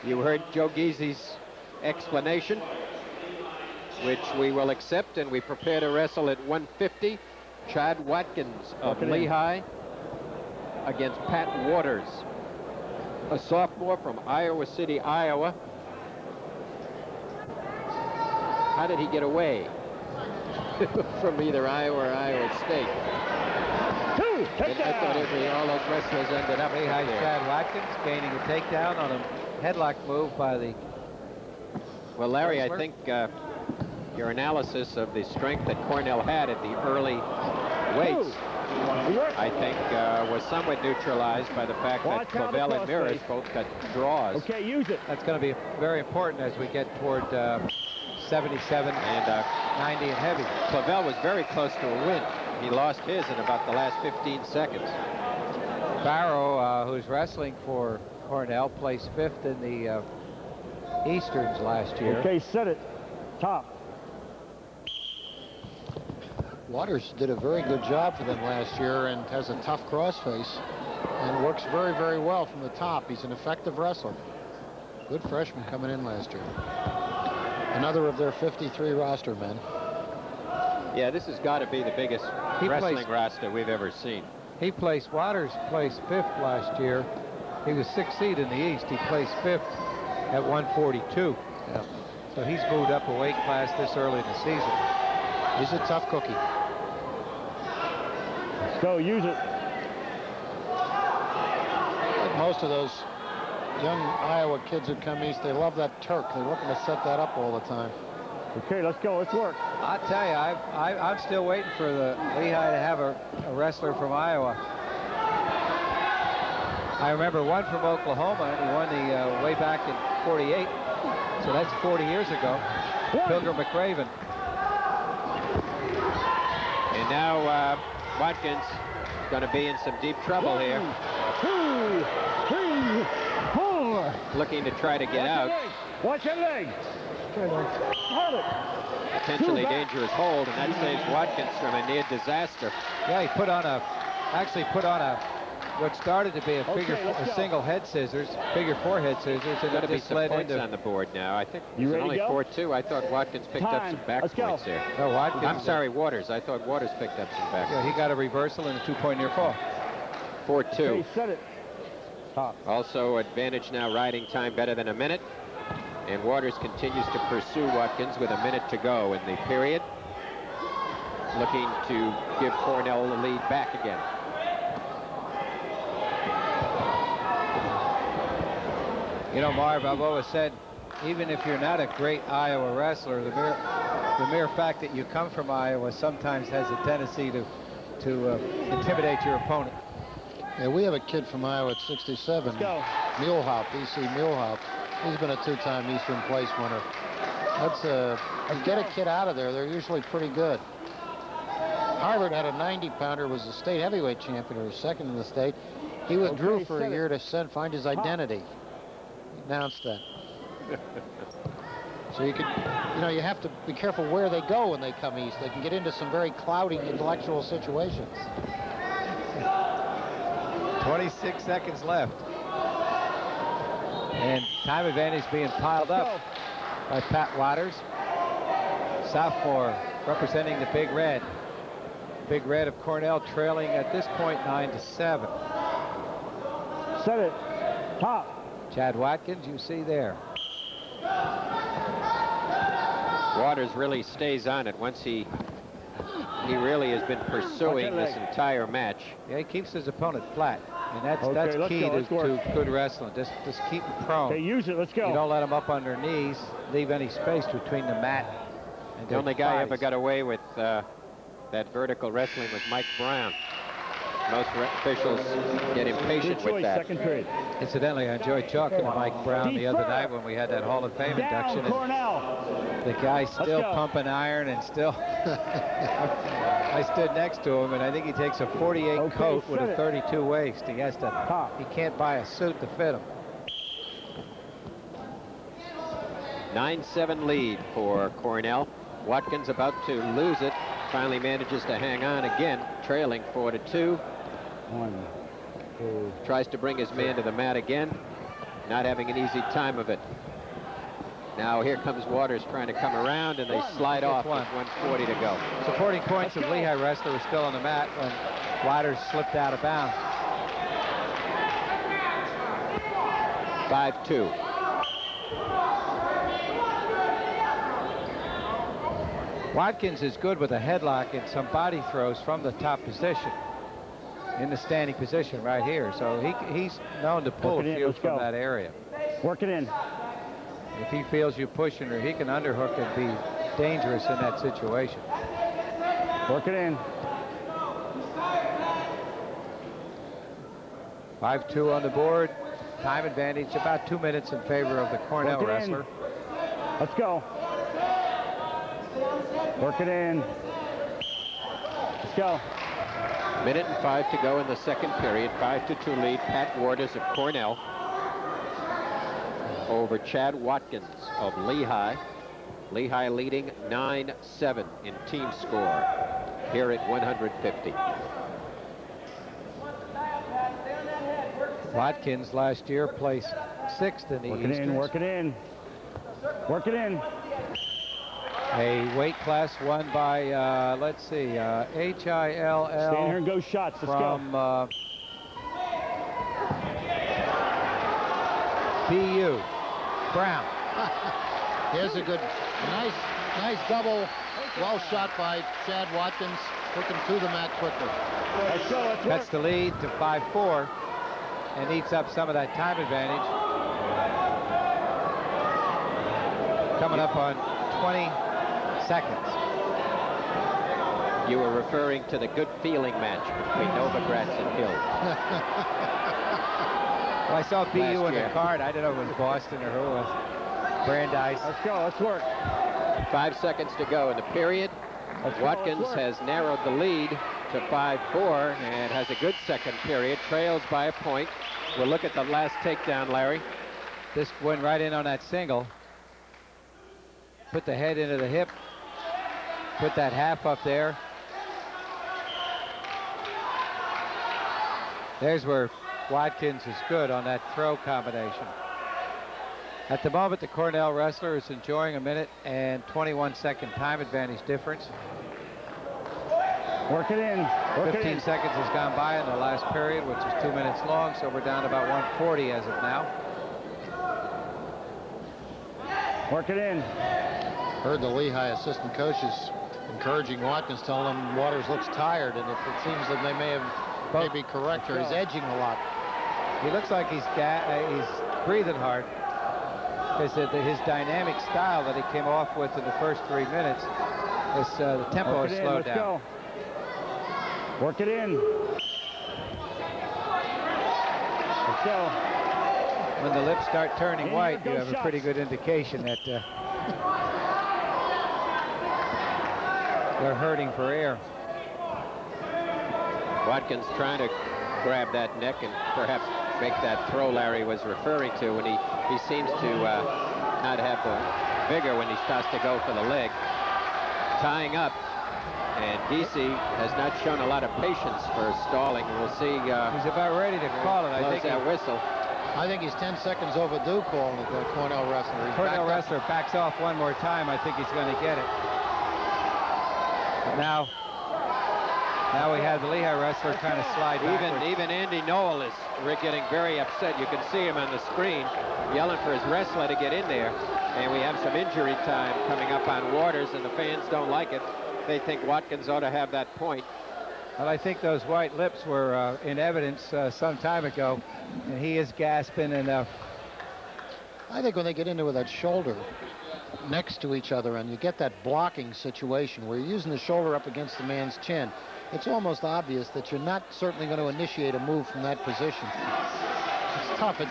You heard Joe Giesi's explanation, which we will accept, and we prepare to wrestle at 150. Chad Watkins of Lehigh against Pat Waters, a sophomore from Iowa City, Iowa. How did he get away from either Iowa or Iowa State? And I thought all those wrestlers ended up Lehigh Chad Watkins gaining a takedown on a headlock move by the... Well, Larry, I think your analysis of the strength that Cornell had at the early weights, I think, was somewhat neutralized by the fact that Clavel and Mirrors both got draws. Okay, use it. That's going to be very important as we get toward 77 and 90 and heavy. Clavel was very close to a win. He lost his in about the last 15 seconds. Barrow, who's wrestling for Cornell, placed 5th in the Easterns last year. Okay, set it. Top. Waters did a very good job for them last year and has a tough crossface and works very, very well from the top. He's an effective wrestler. Good freshman coming in last year. Another of their 53 roster men. Yeah, this has got to be the biggest wrestling roster we've ever seen. Waters placed 5th last year. He was 6th seed in the East. He placed 5th at 142. Yeah. So he's moved up a weight class this early in the season. He's a tough cookie. Let's go, use it. Like most of those young Iowa kids who come east, they love that Turk. They're looking to set that up all the time. Okay, let's go. Let's work. I'll tell you, I'm still waiting for the Lehigh to have a wrestler from Iowa. I remember one from Oklahoma, and he won the way back in '48. So that's 40 years ago. Pilgrim McRaven. And now Watkins going to be in some deep trouble here. 2, 3, 4. Looking to try to get out. Watch that leg. Hold it. Potentially dangerous hold, and that saves Watkins from a near disaster. Yeah, he actually put on what started to be a single head scissors, figure 4 head scissors, and Going to be just some led points into on the board now. I think You it's ready only to go? 4-2. I thought Watkins picked up some back points there. No, Watkins. I'm sorry, Waters. I thought Waters picked up some back. Yeah, he got a reversal and a 2-point near fall. 4-2. Okay, set it. Top. Also advantage now, riding time better than a minute. And Waters continues to pursue Watkins with a minute to go in the period. Looking to give Cornell the lead back again. You know, Marv, I've always said, even if you're not a great Iowa wrestler, the mere fact that you come from Iowa sometimes has a tendency to intimidate your opponent. Yeah, we have a kid from Iowa at 67. Let's go. Muehlhaupt, E.C. Muehlhaupt. He's been a 2-time Eastern Place winner. That's you get a kid out of there, they're usually pretty good. Harvard had a 90-pounder, was a state heavyweight champion, or second in the state. He withdrew for a year to find his identity. He announced that. So you have to be careful where they go when they come east. They can get into some very cloudy intellectual situations. 26 seconds left. And time advantage being piled up by Pat Waters, sophomore representing the Big Red. Big Red of Cornell trailing at this point 9-7. Set it. Top. Chad Watkins, you see there. Waters really stays on it once he really has been pursuing this entire match. Yeah, he keeps his opponent flat. And that's Okay, key to good wrestling. Just keep him prone. Okay, use it. Let's go. You don't let him up on their knees. Leave any space between the mat and The only guy ever got away with that vertical wrestling was Mike Brown. Most officials get impatient with that. Second period. Incidentally, I enjoyed talking to Mike Brown the other night when we had that Hall of Fame induction. Cornell. The guy's still pumping iron and still... I stood next to him, and I think he takes a 48 coat with a 32 waist. He can't buy a suit to fit him. 9-7 lead for Cornell. Watkins about to lose it. Finally manages to hang on again, trailing 4-2. 1, 2. Tries to bring his man to the mat again. not having an easy time of it. Now here comes Waters trying to come around, and they slide off with 1:40 to go. Supporting points of Lehigh wrestler were still on the mat when Waters slipped out of bounds. 5-2. Watkins is good with a headlock and some body throws from the top position, in the standing position right here. So he's known to pull a few from that area. Work it in. If he feels you pushing her, he can underhook and be dangerous in that situation. Work it in. 5-2 on the board. Time advantage, about 2 minutes in favor of the Cornell wrestler. Let's go. Work it in. Let's go. Minute and 5 to go in the second period. 5-2 lead. Pat Waters of Cornell over Chad Watkins of Lehigh. Lehigh leading 9-7 in team score here at 150. Watkins last year placed 6th in the Eastern. Work it in. Work it in. A weight class won by, let's see, HILL. Stand here and go shots. Let's from, go. BU. Brown. Here's a good, nice double. Well shot by Chad Watkins. Took him to the mat quickly. Let's go. Let's Cuts the lead to 5-4 and eats up some of that time advantage. Coming up on 20 seconds. You were referring to the good feeling match between Novogratz and Hill. Well, I saw BU Last on the year. card. I don't know if it was Boston or who it was. Brandeis. Let's go. Let's work. 5 seconds to go in the period. Watkins has narrowed the lead to 5-4 and has a good second period. Trails by a point. We'll look at the last takedown, Larry. This went right in on that single. Put the head into the hip. Put that half up there. There's where Watkins is good on that throw combination. At the moment, the Cornell wrestler is enjoying a minute and 21-second time advantage difference. Work it in. Work 15 it in. seconds has gone by in the last period, which is 2 minutes long, so we're down to about 1:40 as of now. Work it in. Heard the Lehigh assistant coaches encouraging Watkins, telling him Waters looks tired, and if it seems that they may be correct, or he's edging a lot. He looks like he's breathing hard, because his dynamic style that he came off with in the first 3 minutes, the tempo Work has it in. slowed Let's down. go. Work it in. Let's go. When the lips start turning In white, here, you go have a pretty shots. good indication that they're hurting for air. Watkins trying to grab that neck and perhaps make that throw Larry was referring to when he seems to not have the vigor when he starts to go for the leg. Tying up, and Giese has not shown a lot of patience for stalling. We'll see. He's about ready to call it. I think that whistle. I think he's 10 seconds overdue calling it, the Cornell wrestler. He's Cornell backed up. wrestler backs off one more time. I think he's going to get it. But now we have the Lehigh wrestler kind of slide backwards. Even Andy Noel is getting very upset. You can see him on the screen yelling for his wrestler to get in there. And we have some injury time coming up on Waters, and the fans don't like it. They think Watkins ought to have that point. Well, I think those white lips were in evidence some time ago, and he is gasping enough. I think when they get into that shoulder next to each other and you get that blocking situation where you're using the shoulder up against the man's chin, it's almost obvious that you're not certainly going to initiate a move from that position. It's tough. It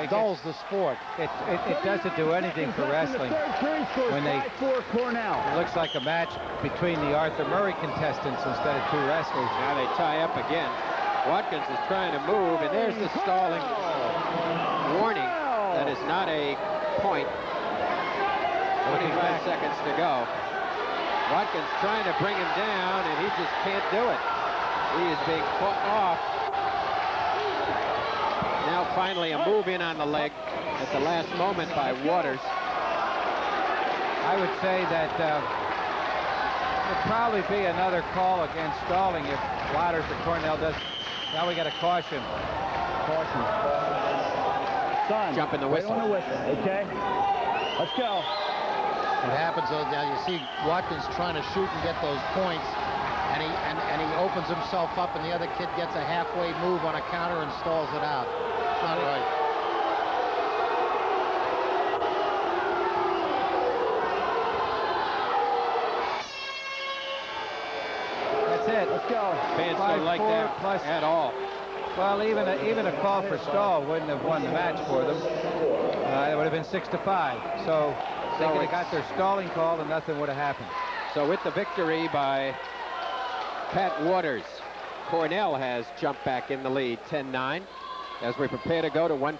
dulls the sport. It doesn't do anything for wrestling. When they 5-4 Cornell. It looks like a match between the Arthur Murray contestants instead of two wrestlers. Now they tie up again. Watkins is trying to move, and there's the stalling warning. That is not a point. 25 seconds to go. Watkins trying to bring him down, and he just can't do it. He is being fought off. Now finally a move in on the leg at the last moment by Waters. I would say that there'll probably be another call against stalling if Waters or Cornell does. Now we got a caution. Caution. Son, Jump in the wait whistle. on the whistle, okay? Let's go. What happens, now you see Watkins trying to shoot and get those points, and he opens himself up, and the other kid gets a halfway move on a counter and stalls it out. It's not right. That's it. Let's go. Fans don't like 5-4 that plus- at all. Well, even a call for stall wouldn't have won the match for them. It would have been 6-5. So they could have got their stalling call and nothing would have happened. So with the victory by Pat Waters, Cornell has jumped back in the lead 10-9 as we prepare to go to 1